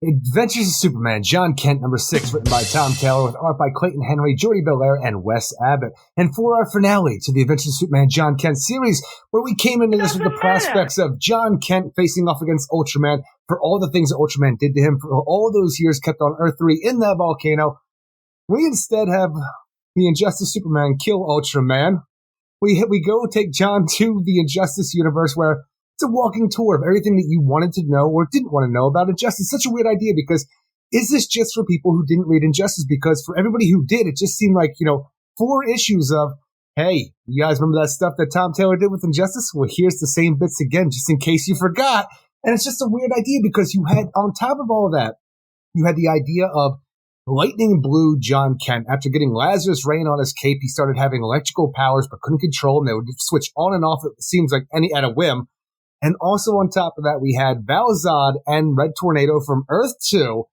Adventures of Superman, John Kent, number 6, written by Tom Taylor, with art by Clayton Henry, Jordi Belair, and Wes Abbott. And for our finale to the Adventures of Superman, John Kent series, where we came into this with the prospects of John Kent facing off against Ultraman for all the things that Ultraman did to him for all those years kept on Earth 3 in that volcano, we instead have the Injustice Superman kill Ultraman. We go take John to the Injustice universe where it's a walking tour of everything that you wanted to know or didn't want to know about Injustice. Such a weird idea, because is this just for people who didn't read Injustice? Because for everybody who did, it just seemed like, 4 issues of, hey, you guys remember that stuff that Tom Taylor did with Injustice? Well, here's the same bits again, just in case you forgot. And it's just a weird idea, because you had, on top of all of that, you had the idea of lightning blue John Kent. After getting Lazarus Rain on his cape, he started having electrical powers but couldn't control them. They would switch on and off, it seems like, at a whim. And also on top of that, we had Val-Zod and Red Tornado from Earth 2,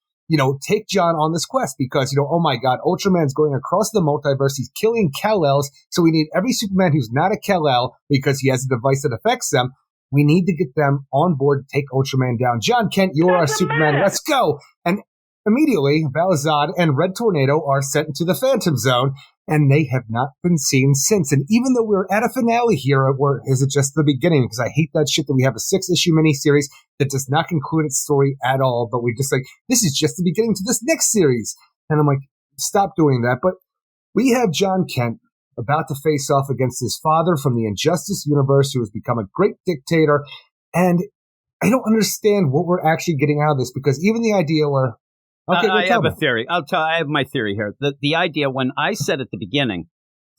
take John on this quest because, oh my God, Ultraman's going across the multiverse. He's killing Kal-Els. So we need every Superman who's not a Kal-El, because he has a device that affects them. We need to get them on board to take Ultraman down. John Kent, you're our Superman. Let's go. And immediately, Val-Zod and Red Tornado are sent into the Phantom Zone, and they have not been seen since. And even though we're at a finale here, or is it just the beginning? Because I hate that shit that we have a 6-issue miniseries that does not conclude its story at all, but we're just like, this is just the beginning to this next series. And I'm like, stop doing that. But we have John Kent about to face off against his father from the Injustice universe, who has become a great dictator. And I don't understand what we're actually getting out of this, because even the idea where, okay, I have a theory. I have my theory here. The idea, when I said at the beginning,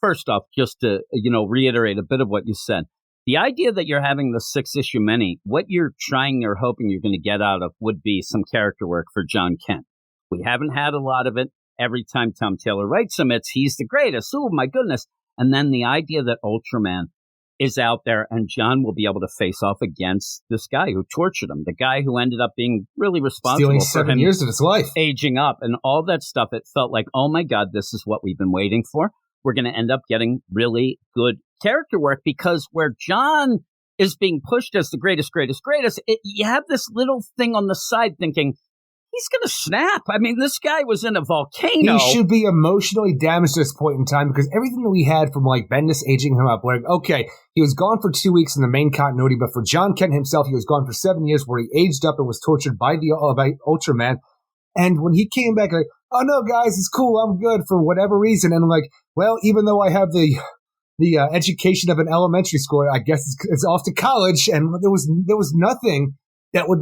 first off, just to reiterate a bit of what you said, the idea that you're having the 6-issue mini, what you're trying or hoping you're going to get out of would be some character work for John Kent. We haven't had a lot of it. Every time Tom Taylor writes him, he's the greatest. Oh my goodness! And then the idea that Ultraman is out there and John will be able to face off against this guy who tortured him, the guy who ended up being really responsible stealing for 7 him years of his life, aging up and all that stuff. It felt like, oh my God, this is what we've been waiting for. We're going to end up getting really good character work, because where John is being pushed as the greatest, you have this little thing on the side thinking, he's going to snap. I mean, this guy was in a volcano. He should be emotionally damaged at this point in time, because everything that we had from Bendis aging him up, okay, he was gone for 2 weeks in the main continuity, but for John Kent himself, he was gone for 7 years, where he aged up and was tortured by Ultraman. And when he came back, oh no, guys, it's cool, I'm good for whatever reason. And I'm like, well, even though I have the education of an elementary school, I guess it's off to college, and there was nothing that would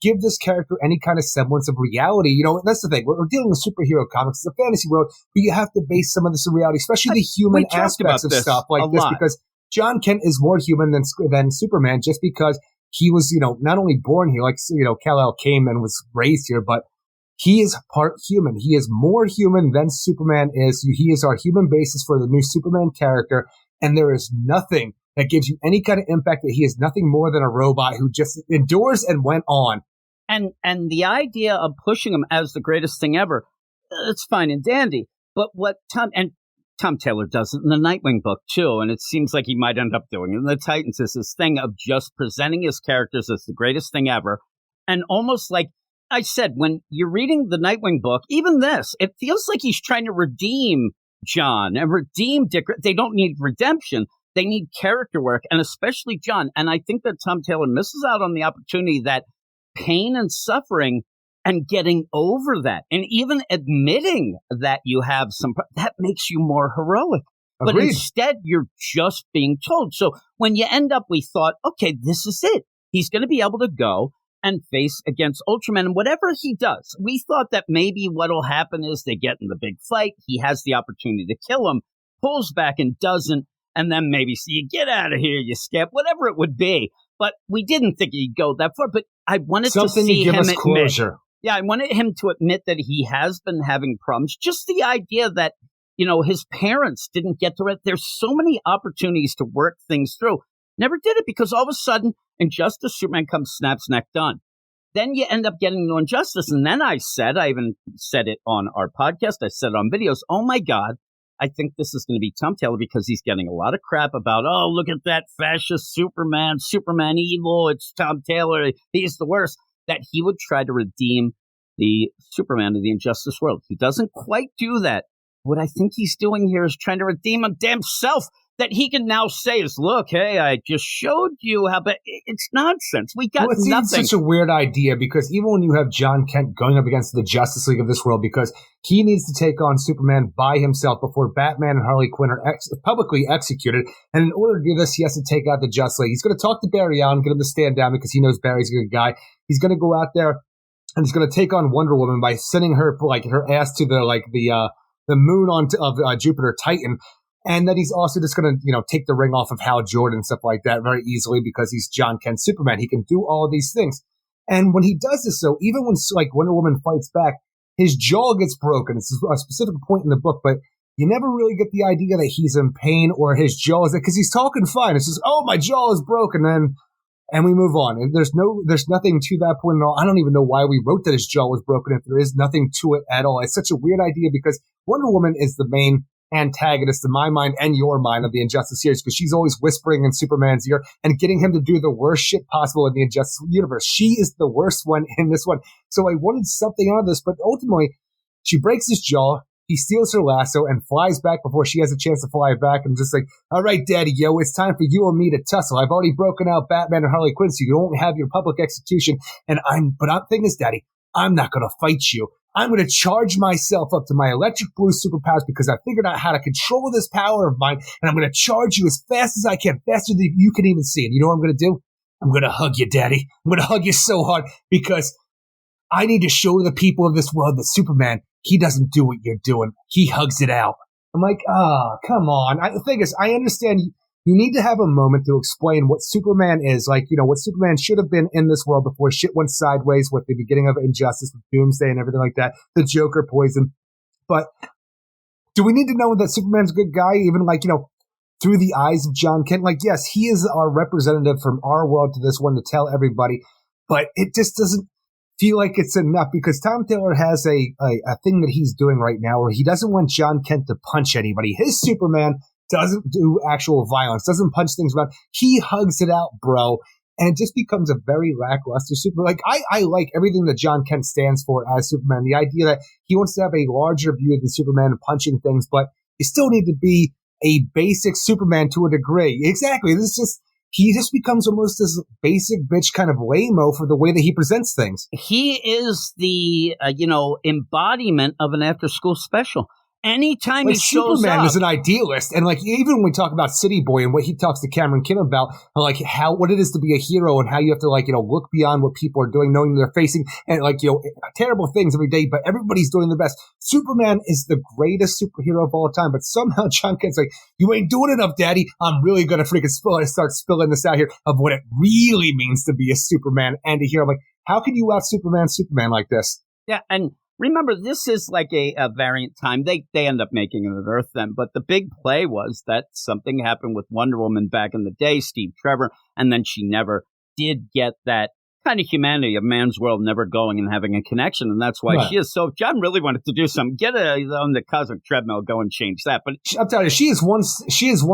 give this character any kind of semblance of reality. That's the thing. We're dealing with superhero comics. It's a fantasy world, but you have to base some of this in reality, especially the human aspects of stuff like this, because John Kent is more human than Superman, just because he was, not only born here, Kal-El came and was raised here, but he is part human. He is more human than Superman is. He is our human basis for the new Superman character, and there is nothing that gives you any kind of impact that he is nothing more than a robot who just endures and went on. And the idea of pushing him as the greatest thing ever, it's fine and dandy. But what Tom Taylor does it in the Nightwing book too, and it seems like he might end up doing it in the Titans, is this thing of just presenting his characters as the greatest thing ever. And almost like I said, when you're reading the Nightwing book, even this, it feels like he's trying to redeem John and redeem Dick. They don't need redemption. They need character work, and especially John. And I think that Tom Taylor misses out on the opportunity that pain and suffering and getting over that, and even admitting that you have that makes you more heroic. Agreed. But instead, you're just being told. So when you end up, we thought, okay, this is it. He's going to be able to go and face against Ultraman. And whatever he does, we thought that maybe what'll happen is they get in the big fight. He has the opportunity to kill him, pulls back and doesn't. And then maybe see you get out of here, you skip, whatever it would be. But we didn't think he'd go that far. But I wanted to see him admit. Closure. Yeah, I wanted him to admit that he has been having problems. Just the idea that, his parents didn't get to it. There's so many opportunities to work things through. Never did it, because all of a sudden, Injustice Superman comes, snaps, neck, done. Then you end up getting to Injustice. And then I even said it on our podcast, I said it on videos, oh my God, I think this is going to be Tom Taylor, because he's getting a lot of crap about, oh, look at that fascist Superman evil, it's Tom Taylor, he's the worst, that he would try to redeem the Superman of the Injustice world. He doesn't quite do that. What I think he's doing here is trying to redeem a damn self that he can now say is, look, hey, I just showed you how, but it's nonsense. We got nothing. It's such a weird idea because even when you have John Kent going up against the Justice League of this world, because he needs to take on Superman by himself before Batman and Harley Quinn are publicly executed. And in order to do this, he has to take out the Justice League. He's going to talk to Barry Allen, get him to stand down because he knows Barry's a good guy. He's going to go out there and he's going to take on Wonder Woman by sending her her ass to the moon of Jupiter Titan. And then he's also just going to, take the ring off of Hal Jordan and stuff like that very easily because he's John Kent Superman. He can do all of these things. And when he does this, so even when Wonder Woman fights back, his jaw gets broken. It's a specific point in the book, but you never really get the idea that he's in pain or his jaw is, because he's talking fine. It's just, oh, my jaw is broken. And we move on. And there's nothing to that point at all. I don't even know why we wrote that his jaw was broken if there is nothing to it at all. It's such a weird idea because Wonder Woman is the main antagonist in my mind and your mind of the Injustice series because she's always whispering in Superman's ear and getting him to do the worst shit possible in the Injustice universe. She is the worst one in this one. So I wanted something out of this, but ultimately she breaks his jaw. He steals her lasso and flies back before she has a chance to fly back and just like, all right, daddy, yo, it's time for you and me to tussle. I've already broken out Batman and Harley Quinn, so you don't have your public execution. But I'm thinking this, daddy, I'm not going to fight you. I'm going to charge myself up to my electric blue superpowers because I figured out how to control this power of mine, and I'm going to charge you as fast as I can, faster than you can even see. And you know what I'm going to do? I'm going to hug you, daddy. I'm going to hug you so hard because I need to show the people of this world that Superman, he doesn't do what you're doing. He hugs it out. I'm like, come on. The thing is, I understand you need to have a moment to explain what Superman is, what Superman should have been in this world before shit went sideways with the beginning of Injustice, with Doomsday and everything like that, the Joker poison. But do we need to know that Superman's a good guy, even through the eyes of John Kent? Yes, he is our representative from our world to this one to tell everybody, but it just doesn't feel like it's enough because Tom Taylor has a thing that he's doing right now where he doesn't want John Kent to punch anybody. His Superman doesn't do actual violence, doesn't punch things around. He hugs it out, bro. And it just becomes a very lackluster Superman. I like everything that John Kent stands for as Superman. The idea that he wants to have a larger view than Superman and punching things, but you still need to be a basic Superman to a degree. Exactly. He just becomes almost this basic bitch kind of lame-o for the way that he presents things. He is the, embodiment of an after-school special. Anytime he shows Superman up, is an idealist, and even when we talk about City Boy and what he talks to Cameron Kim about, what it is to be a hero and how you have to look beyond what people are doing, knowing they're facing and terrible things every day, but everybody's doing their best. Superman is the greatest superhero of all time, but somehow John Kent's like, you ain't doing enough, daddy. I'm really gonna freaking start spilling this out here of what it really means to be a Superman and a hero. I'm like, how can you out Superman like this? Yeah, and remember, this is a variant time. They end up making it at Earth then. But the big play was that something happened with Wonder Woman back in the day, Steve Trevor, and then she never did get that kind of humanity of man's world never going and having a connection. And that's why she is so... John really wanted to do something. Get on the cosmic treadmill, go and change that. But I'm telling you, she is one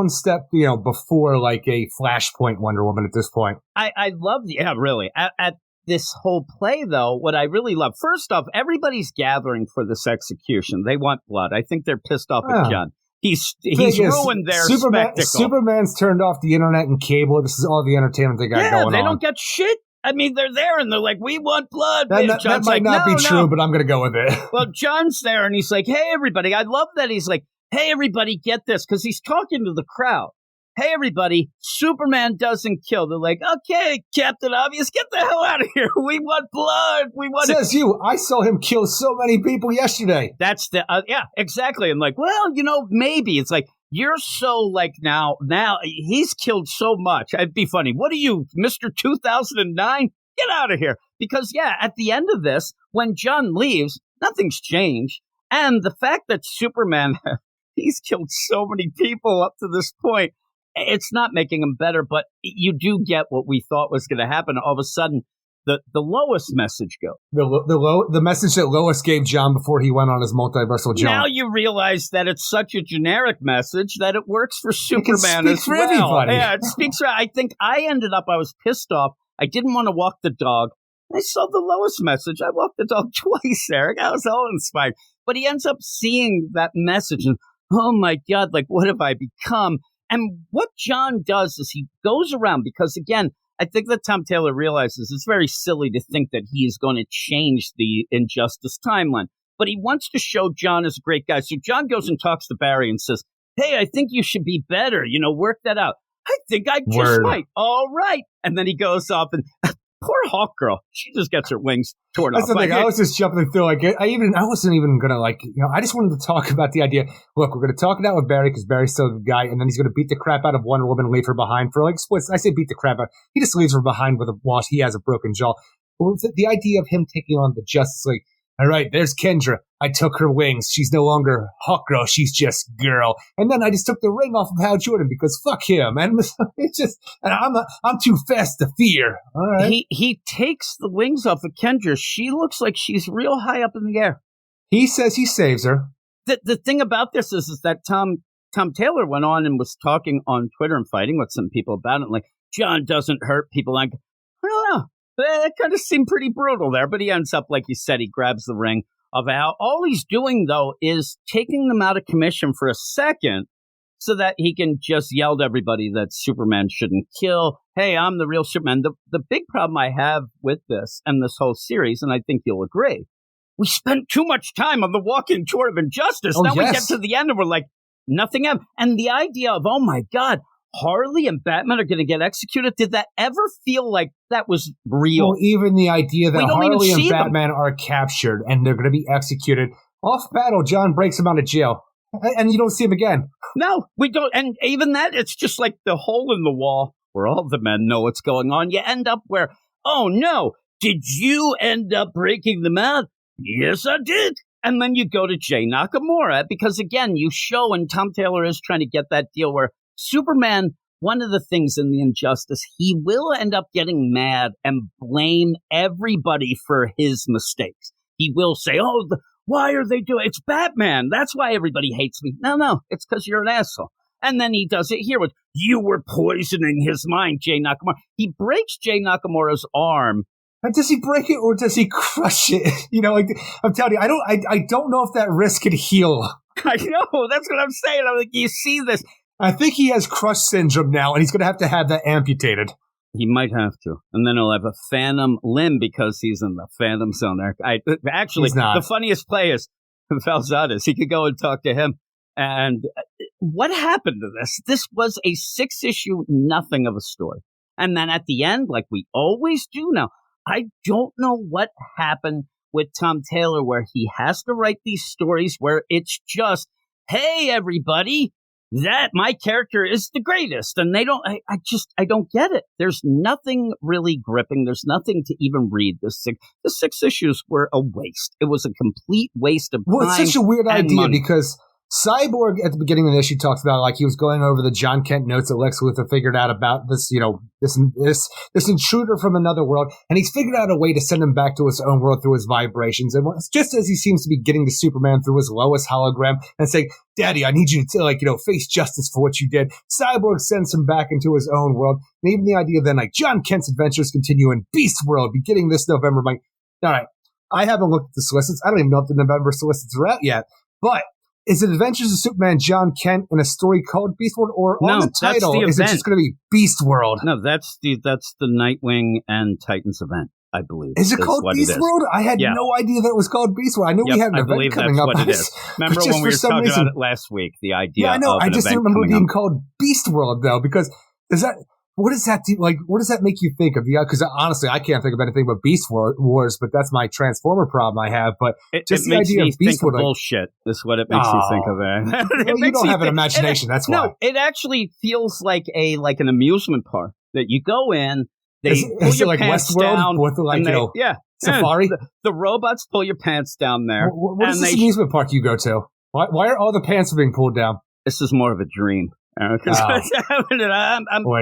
step, before a Flashpoint Wonder Woman at this point. I love... Yeah, really. At this whole play, though, what I really love, first off, everybody's gathering for this execution. They want blood. I think they're pissed off at John. He's ruined their spectacle. Superman's turned off the internet and cable. This is all the entertainment they got going on. They don't get shit. I mean, they're there and they're like, we want blood. That might not be true, but I'm going to go with it. Well, John's there and he's like, hey, everybody. I love that. He's like, hey, everybody, get this. Because he's talking to the crowd. Hey, everybody, Superman doesn't kill. They're like, okay, Captain Obvious, get the hell out of here. We want blood. We want... Says you. I saw him kill so many people yesterday. That's the... yeah, exactly. I'm like, well, maybe. It's like, you're so now he's killed so much. It'd be funny. What are you, Mr. 2009? Get out of here. Because, at the end of this, when John leaves, nothing's changed. And the fact that Superman, he's killed so many people up to this point, it's not making him better, but you do get what we thought was going to happen. All of a sudden, the Lois message goes. The message that Lois gave John before he went on his multiversal jump. Now you realize that it's such a generic message that it works for Superman as well. Everybody. Yeah, it speaks for... I think I was pissed off. I didn't want to walk the dog. I saw the Lois message. I walked the dog twice, Eric. I was all inspired. But he ends up seeing that message and, oh my God, like, what have I become? And what John does is he goes around because, again, I think that Tom Taylor realizes it's very silly to think that he is going to change the Injustice timeline. But he wants to show John as a great guy. So John goes and talks to Barry and says, hey, I think you should be better. Work that out. I think I just might. All right. And then he goes off and poor Hawk Girl. She just gets her wings torn off. That's the thing. I was just jumping through. Like, I wasn't even going to, I just wanted to talk about the idea. Look, we're going to talk it out with Barry because Barry's still a good guy. And then he's going to beat the crap out of Wonder Woman and leave her behind for splits. I say beat the crap out. He just leaves her behind while he has a broken jaw. But the idea of him taking on the Justice League. All right, there's Kendra. I took her wings. She's no longer Hawk Girl. She's just girl. And then I just took the ring off of Hal Jordan because fuck him. And it's just, and I'm too fast to fear. All right. He takes the wings off of Kendra. She looks like she's real high up in the air. He says he saves her. The thing about this is that Tom Taylor went on and was talking on Twitter and fighting with some people about it. Like, John doesn't hurt people. Like, I don't know. That kind of seemed pretty brutal there, but he ends up, like you said, he grabs the ring of Al. All he's doing, though, is taking them out of commission for a second so that he can just yell to everybody that Superman shouldn't kill. Hey, I'm the real Superman. The big problem I have with this and this whole series, and I think you'll agree, we spent too much time on the walking tour of injustice. Now we get to the end and we're like, nothing happened. And the idea of, oh my God, Harley and Batman are going to get executed. Did that ever feel like that was real? Well, even the idea that Harley and Batman are captured and they're going to be executed. Off battle, John breaks him out of jail. And you don't see him again. No, we don't. And even that, it's just like the hole in the wall where all the men know what's going on. You end up where, oh no, did you end up breaking them out? Yes, I did. And then you go to Jay Nakamura because, again, you show, and Tom Taylor is trying to get that deal where Superman, one of the things in the Injustice, he will end up getting mad and blame everybody for his mistakes. He will say, oh, why are they doing it? It's Batman. That's why everybody hates me. No, it's because you're an asshole. And then he does it here with, you were poisoning his mind, Jay Nakamura. He breaks Jay Nakamura's arm. Does he break it or does he crush it? I'm telling you, I don't know if that wrist could heal. I know. That's what I'm saying. I'm like, you see this. I think he has crush syndrome now, and he's going to have that amputated. He might have to. And then he'll have a phantom limb because he's in the Phantom Zone. Actually, the funniest play is Falzadas. He could go and talk to him. And what happened to this? This was a 6-issue nothing of a story. And then at the end, like we always do now, I don't know what happened with Tom Taylor where he has to write these stories where it's just, hey, everybody, that my character is the greatest. And they don't, I don't get it. There's nothing really gripping. There's nothing to even read. The 6 issues were a waste. It was a complete waste of time. Well, it's such a weird idea money. Because Cyborg at the beginning of the issue talks about like he was going over the John Kent notes that Lex Luthor figured out about this, this intruder from another world, and he's figured out a way to send him back to his own world through his vibrations. And just as he seems to be getting to Superman through his Lois hologram and saying, "Daddy, I need you to face justice for what you did," Cyborg sends him back into his own world. And even the idea then John Kent's adventures continue in Beast World beginning this November. I'm like, all right, I haven't looked at the solicits. I don't even know if the November solicits are out yet, but. Is it Adventures of Superman John Kent in a story called Beast World, or on the title, is it just going to be Beast World? No, that's the Nightwing and Titans event, I believe. Is it called Beast World? I had no idea that it was called Beast World. I knew we had an event coming up. I believe that's what it is. Remember when we were talking about it last week, the idea I know. of I just didn't remember it being up. called Beast World, though, because what does that do? Like, what does that make you think of? Because honestly, I can't think of anything but Beast Wars, but that's my Transformer problem I have. But just the idea of Beast Wars, bullshit is what it makes you think of it. Well, you don't have an imagination. That's why. No, it actually feels like an amusement park that you go in. They pull is your it like pants Westworld down, with Safari? The robots pull your pants down there. What is this amusement park you go to? Why are all the pants being pulled down? This is more of a dream. I'm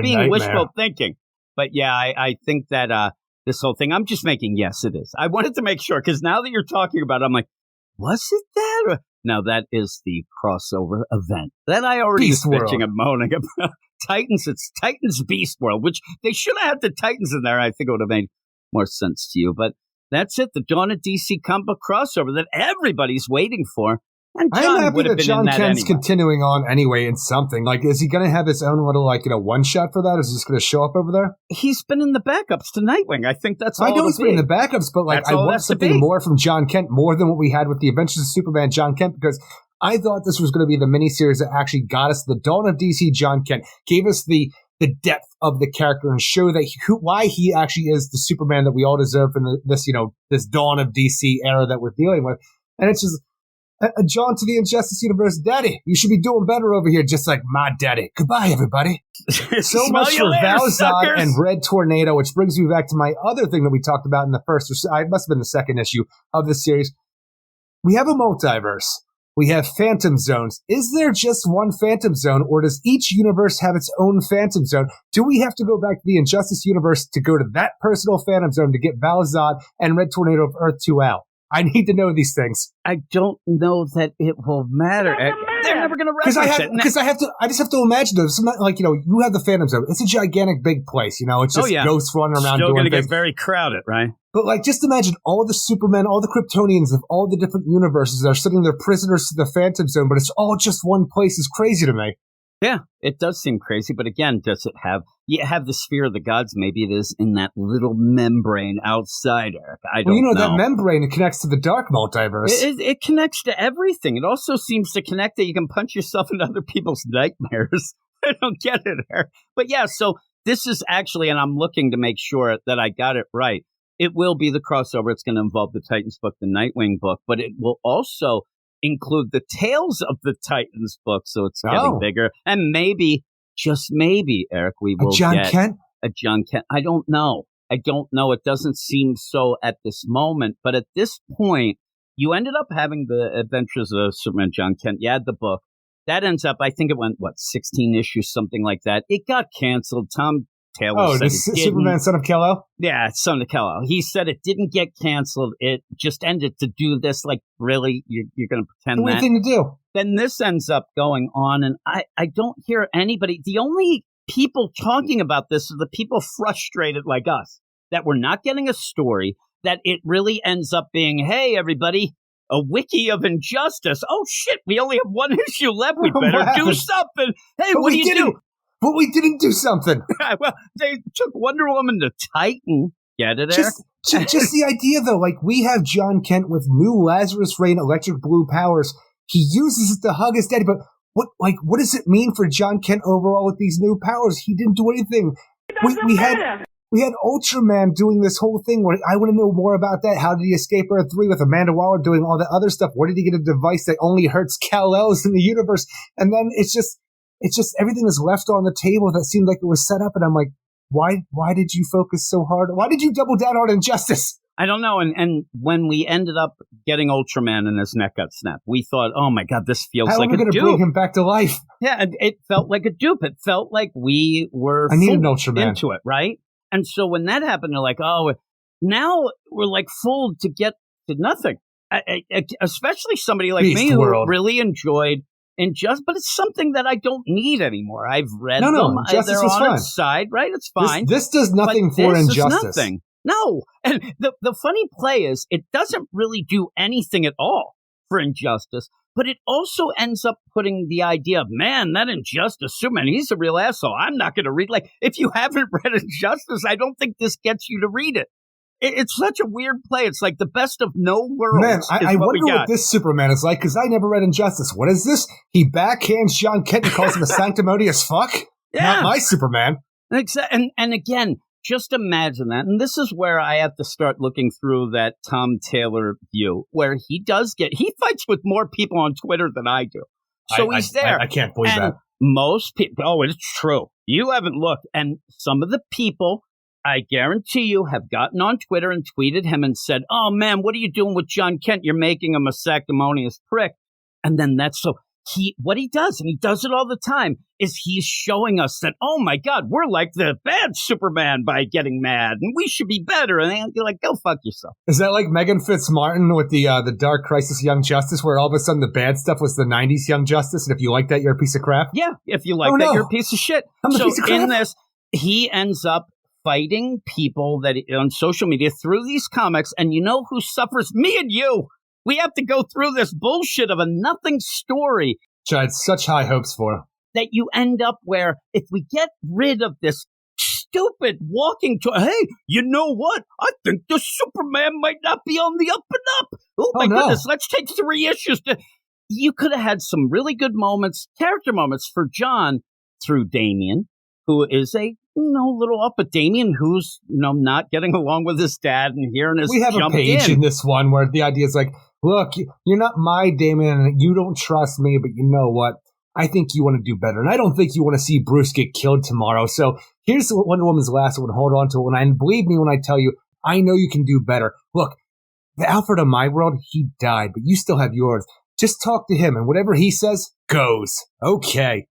being nightmare. wishful thinking. But yeah, I think that this whole thing, I'm just making, yes, it is. I wanted to make sure, because now that you're talking about it, I'm like, was it that? No, that is the crossover event. That I already was bitching and moaning about. Titans, it's Titans Beast World, which they should have had the Titans in there. I think it would have made more sense to you. But that's it, the Dawn of DC comic book crossover that everybody's waiting for. And John I'm happy that John Kent's continuing on anyway in something. Like, is he going to have his own little, one shot for that? Is he just going to show up over there? He's been in the backups to Nightwing. I think that's all. I know he's been in the backups, but I want something more from John Kent, more than what we had with the Adventures of Superman John Kent, because I thought this was going to be the miniseries that actually got us the Dawn of DC John Kent, gave us the depth of the character and show that why he actually is the Superman that we all deserve in this Dawn of DC era that we're dealing with. And it's just John to the Injustice universe, Daddy, you should be doing better over here, just like my daddy. Goodbye, everybody. So much for Valzad and Red Tornado, which brings me back to my other thing that we talked about in the first, or it must have been the second issue of the series. We have a multiverse. We have Phantom Zones. Is there just one Phantom Zone, or does each universe have its own Phantom Zone? Do we have to go back to the Injustice universe to go to that personal Phantom Zone to get Valzad and Red Tornado of Earth 2 out? I need to know these things. I don't know that it will matter. They're never going to reference it. Because I just have to imagine those. You have the Phantom Zone. It's a gigantic big place, It's just ghosts running around still doing things. Still going to get very crowded, right? But just imagine all the Supermen, all the Kryptonians of all the different universes that are sitting there prisoners to the Phantom Zone, but it's all just one place. Is crazy to me. Yeah, it does seem crazy, but again, does it have... You have the sphere of the gods. Maybe it is in that little membrane outside, Eric. I don't know. That membrane connects to the dark multiverse. It connects to everything. It also seems to connect that you can punch yourself in other people's nightmares. I don't get it, Eric. But yeah, so this is actually, and I'm looking to make sure that I got it right, it will be the crossover. It's going to involve the Titans book, the Nightwing book, but it will also include the Tales of the Titans book, so it's getting bigger. And maybe, just maybe, Eric, we will get a John Kent. I don't know. It doesn't seem so at this moment, but at this point, you ended up having the Adventures of Superman John Kent. You had the book. That ends up, I think it went, 16 issues, something like that. It got canceled. Tom Taylor said Superman, Son of Kal-El? Yeah, Son of Kal-El. He said it didn't get canceled. It just ended to do this. Like, really? You're going to pretend that? Weird thing to do. Then this ends up going on, and I don't hear anybody. The only people talking about this are the people frustrated like us, that we're not getting a story, that it really ends up being, hey, everybody, a wiki of injustice. Oh, shit, we only have one issue left. We better do something. Hey, what do you do? But we didn't do something. Well, they took Wonder Woman to Titan. Get it, Eric? Just the idea, though. Like, we have John Kent with new Lazarus Rain electric blue powers. He uses it to hug his daddy, but what does it mean for John Kent overall with these new powers? He didn't do anything. We had Ultraman doing this whole thing where I want to know more about that. How did he escape Earth 3 with Amanda Waller doing all that other stuff? Where did he get a device that only hurts Kal-El's in the universe? And then it's just everything is left on the table that seemed like it was set up, and I'm like, why did you focus so hard? Why did you double down on injustice? I don't know. And when we ended up getting Ultraman and his neck got snapped, we thought, oh my God, this feels like a dupe. How are we going to bring him back to life? Yeah, it felt like a dupe. It felt like we were into it, right? And so when that happened, they're like, oh, now we're like fooled to get to nothing. Especially somebody like me who really enjoyed Injustice, but it's something that I don't need anymore. I've read them. Injustice They're was on fine. Its side, right? It's fine. This does nothing for Injustice. Nothing. No. And the funny play is it doesn't really do anything at all for Injustice, but it also ends up putting the idea of, man, that Injustice Superman, he's a real asshole. I'm not going to read. Like, if you haven't read Injustice, I don't think this gets you to read it. It's such a weird play. It's like the best of no worlds. Man, I wonder what this Superman is like, because I never read Injustice. What is this? He backhands John Kent and calls him a sanctimonious fuck? Yeah. Not my Superman. And again, just imagine that. And this is where I have to start looking through that Tom Taylor view, where he fights with more people on Twitter than I do. So he's there. I can't believe that. Most people, it's true. You haven't looked. And some of the people, I guarantee you, have gotten on Twitter and tweeted him and said, oh man, what are you doing with John Kent? You're making him a sanctimonious prick. And then what he does, and he does it all the time, is he's showing us that, oh my God, we're like the bad Superman by getting mad, and we should be better. And you're like, go fuck yourself. Is that like Megan Fitzmartin with the Dark Crisis Young Justice, where all of a sudden the bad stuff was the 90s Young Justice, and if you like that, you're a piece of crap? Yeah, if you like you're a piece of shit. I'm a piece of crap. In this, he ends up fighting people that on social media through these comics, and you know who suffers? Me and you. We have to go through this bullshit of a nothing story. Which I had such high hopes for. That you end up where if we get rid of this stupid walking to, hey, you know what? I think the Superman might not be on the up and up. Oh my goodness, let's take 3 issues. You could have had some really good moments, character moments for John through Damian, who is a little up, but Damian who's not getting along with his dad and hearing his. We have a page in this one where the idea is like, look, you're not my Damian, and you don't trust me, but you know what? I think you want to do better, and I don't think you want to see Bruce get killed tomorrow. So here's Wonder Woman's last one. Hold on to it, and believe me when I tell you, I know you can do better. Look, the Alfred of my world, he died, but you still have yours. Just talk to him, and whatever he says goes. Okay.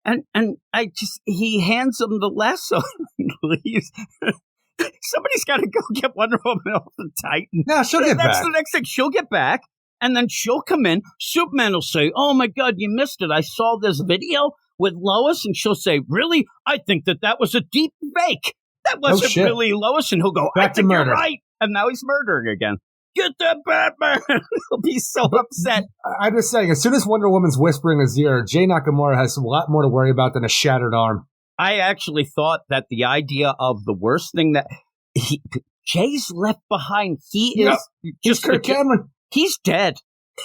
And he hands him the lasso and leaves. Somebody's got to go get Wonder Woman off the Titan. No, she'll get back. That's the next thing. She'll get back, and then she'll come in. Superman will say, oh, my God, you missed it. I saw this video with Lois, and she'll say, really? I think that was a deep fake. That wasn't really Lois. And he'll go, I think you're right. And now he's murdering again. Get that Batman! He'll be so upset. I'm just saying, as soon as Wonder Woman's whispering in his ear, Jay Nakamura has a lot more to worry about than a shattered arm. I actually thought that the idea of the worst thing that Jay's left behind, he is just Kirk Cameron. He's dead.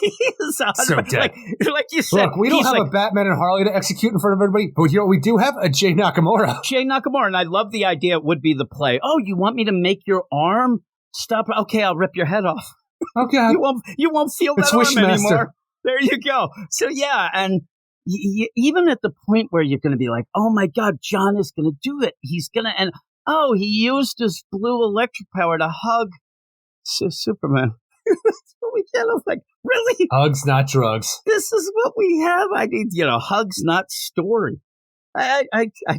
He is so dead. Like you said. Look, we don't have a Batman and Harley to execute in front of everybody, but we do have a Jay Nakamura. Jay Nakamura, and I love the idea. It would be the play. Oh, you want me to make your arm? Stop. Okay, I'll rip your head off. Okay. You won't feel that arm anymore. There you go. So, yeah, and even at the point where you're going to be like, oh, my God, John is going to do it. He's going to, and, he used his blue electric power to hug Superman. That's what we get. I'm like, really? Hugs, not drugs. This is what we have. I need, hugs, not story. I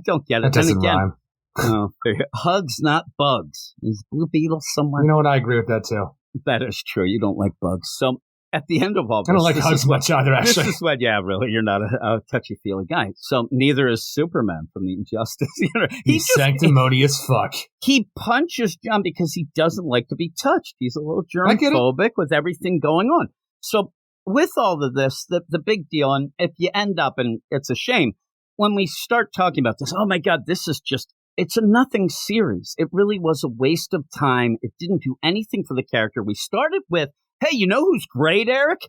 don't get it. That doesn't rhyme. Oh, hugs, not bugs. Is Blue Beetle somewhere? You know what? I agree with that, too. That is true. You don't like bugs. So at the end of all this, I don't like hugs much either, actually. This is what, really, you're not a touchy-feely guy. So neither is Superman from the Injustice. He's sanctimonious fuck. He punches John because he doesn't like to be touched. He's a little germphobic with everything going on. So with all of this, the big deal, and if you end up, and it's a shame, when we start talking about this, oh my God, this is just, it's a nothing series. It really was a waste of time. It didn't do anything for the character. We started with, hey, you know who's great, Eric?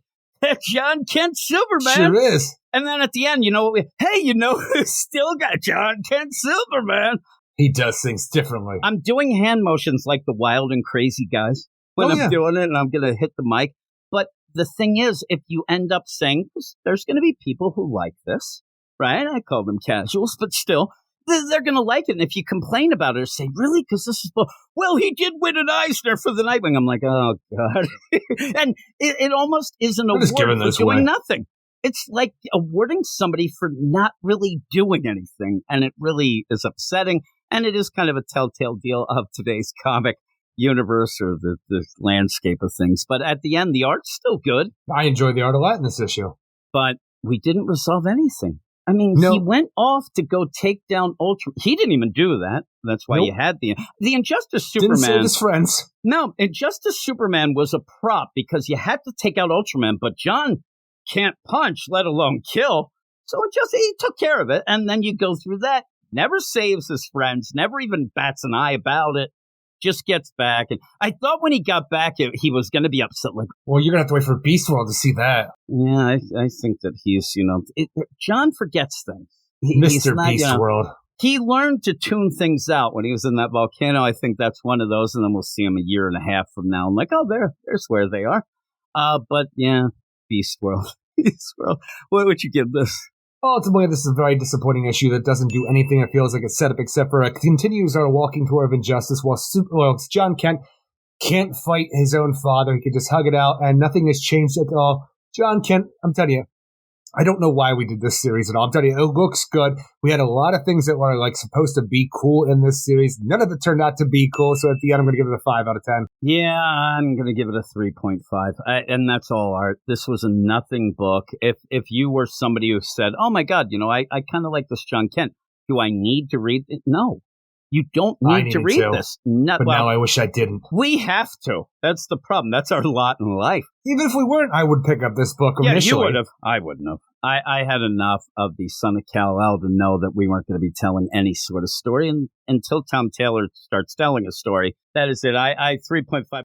John Kent Superman. Sure is. And then at the end, hey, you know who's still got John Kent Superman? He does things differently. I'm doing hand motions like the wild and crazy guys when I'm doing it, and I'm going to hit the mic. But the thing is, if you end up saying, there's going to be people who like this, right? I call them casuals, but still. They're going to like it. And if you complain about it or say, really? Because this is, well, he did win an Eisner for the Nightwing. I'm like, oh, God. And it almost is an award for doing nothing. It's like awarding somebody for not really doing anything. And it really is upsetting. And it is kind of a telltale deal of today's comic universe or the landscape of things. But at the end, the art's still good. I enjoyed the art a lot in this issue. But we didn't resolve anything. I mean, he went off to go take down Ultraman. He didn't even do that. That's why you had the Injustice Superman. Didn't save his friends. No, Injustice Superman was a prop because you had to take out Ultraman, but John can't punch, let alone kill. So he took care of it. And then you go through that. Never saves his friends. Never even bats an eye about it. Just gets back. And I thought when he got back, he was going to be upset. Like, well, you're going to have to wait for Beast World to see that. Yeah, I think that he's, John forgets things. Mr. Beast World. He learned to tune things out when he was in that volcano. I think that's one of those. And then we'll see him a year and a half from now. I'm like, oh, there's where they are. But yeah, Beast World. Beast World. What would you give this? Ultimately, this is a very disappointing issue that doesn't do anything it feels like it's set up except for it continues our walking tour of injustice while John Kent can't fight his own father. He can just hug it out and nothing has changed at all. John Kent, I'm telling you, I don't know why we did this series at all. I'm telling you, it looks good. We had a lot of things that were supposed to be cool in this series. None of it turned out to be cool. So at the end, I'm going to give it a 5 out of 10. Yeah, I'm going to give it a 3.5. And that's all art. This was a nothing book. If you were somebody who said, oh my God, I kind of like this John Kent. Do I need to read it? No. You don't I need to needed read to, this. But now I wish I didn't. We have to. That's the problem. That's our lot in life. Even if we weren't, I would pick up this book Yeah, initially. you would have. I wouldn't have. I had enough of the Son of Kal-El to know that we weren't going to be telling any sort of story until Tom Taylor starts telling a story. That is it. I 3.5.